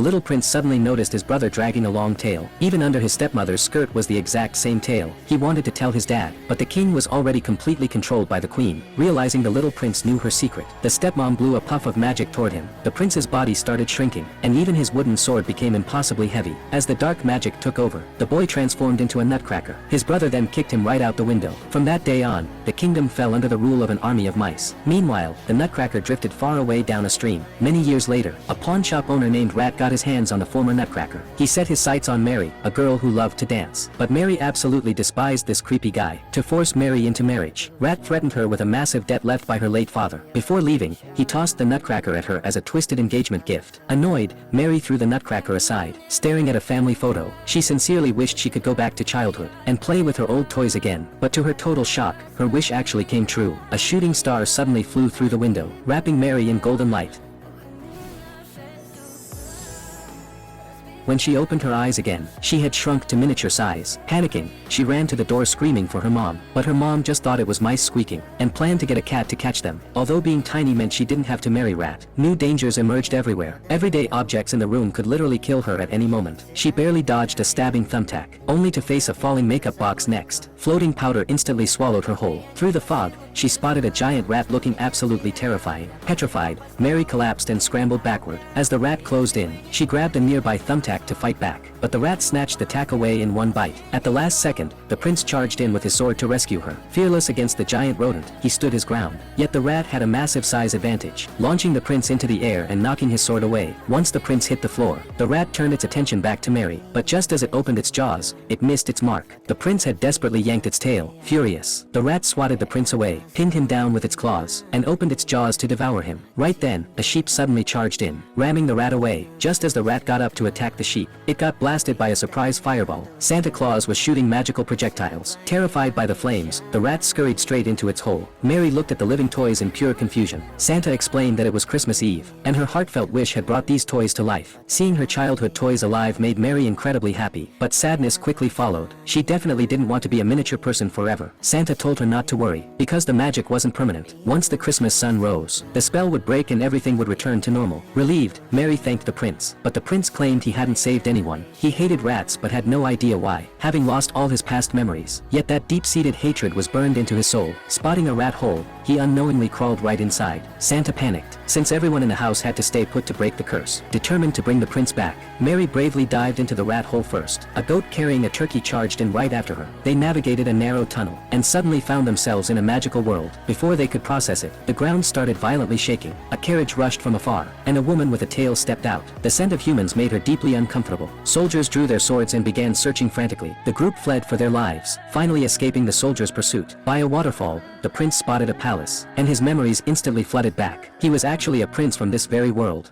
the little prince suddenly noticed his brother dragging a long tail. Even under his stepmother's skirt was the exact same tail. He wanted to tell his dad, but the king was already completely controlled by the queen. Realizing the little prince knew her secret, the stepmom blew a puff of magic toward him. The prince's body started shrinking, and even his wooden sword became impossibly heavy. As the dark magic took over, the boy transformed into a nutcracker. His brother then kicked him right out the window. From that day on, the kingdom fell under the rule of an army of mice. Meanwhile, the nutcracker drifted far away down a stream. Many years later, a pawn shop owner named Rat got his hands on the former nutcracker. He set his sights on Mary, a girl who loved to dance. But Mary absolutely despised this creepy guy. To force Mary into marriage, Rat threatened her with a massive debt left by her late father. Before leaving, he tossed the nutcracker at her as a twisted engagement gift. Annoyed, Mary threw the nutcracker aside. Staring at a family photo, she sincerely wished she could go back to childhood and play with her old toys again. But to her total shock, her wish actually came true. A shooting star suddenly flew through the window, wrapping Mary in golden light. When she opened her eyes again, she had shrunk to miniature size. Panicking, she ran to the door screaming for her mom. But her mom just thought it was mice squeaking, and planned to get a cat to catch them. Although being tiny meant she didn't have to marry Rat, new dangers emerged everywhere. Everyday objects in the room could literally kill her at any moment. She barely dodged a stabbing thumbtack, only to face a falling makeup box next. Floating powder instantly swallowed her whole. Through the fog, she spotted a giant rat looking absolutely terrifying. Petrified, Mary collapsed and scrambled backward. As the rat closed in, she grabbed a nearby thumbtack to fight back, but the rat snatched the tack away in one bite. At the last second, the prince charged in with his sword to rescue her. Fearless against the giant rodent, he stood his ground. Yet the rat had a massive size advantage, launching the prince into the air and knocking his sword away. Once the prince hit the floor, the rat turned its attention back to Mary, but just as it opened its jaws, it missed its mark. The prince had desperately yanked its tail. Furious, the rat swatted the prince away, pinned him down with its claws, and opened its jaws to devour him. Right then, a sheep suddenly charged in, ramming the rat away. Just as the rat got up to attack the sheep, it got blasted by a surprise fireball. Santa Claus was shooting magical projectiles. Terrified by the flames, the rat scurried straight into its hole. Mary looked at the living toys in pure confusion. Santa explained that it was Christmas Eve, and her heartfelt wish had brought these toys to life. Seeing her childhood toys alive made Mary incredibly happy, but sadness quickly followed. She definitely didn't want to be a miniature person forever. Santa told her not to worry, because the magic wasn't permanent. Once the Christmas sun rose, the spell would break and everything would return to normal. Relieved, Mary thanked the prince, but the prince claimed he hadn't saved anyone. He hated rats but had no idea why, having lost all his past memories. Yet that deep-seated hatred was burned into his soul. Spotting a rat hole, he unknowingly crawled right inside. Santa panicked, since everyone in the house had to stay put to break the curse. Determined to bring the prince back, Mary bravely dived into the rat hole first. A goat carrying a turkey charged in right after her. They navigated a narrow tunnel, and suddenly found themselves in a magical world. Before they could process it, the ground started violently shaking. A carriage rushed from afar, and a woman with a tail stepped out. The scent of humans made her deeply uncomfortable. Soldiers drew their swords and began searching frantically. The group fled for their lives, finally escaping the soldiers' pursuit. By a waterfall, the prince spotted a palace, and his memories instantly flooded back. He was actually a prince from this very world.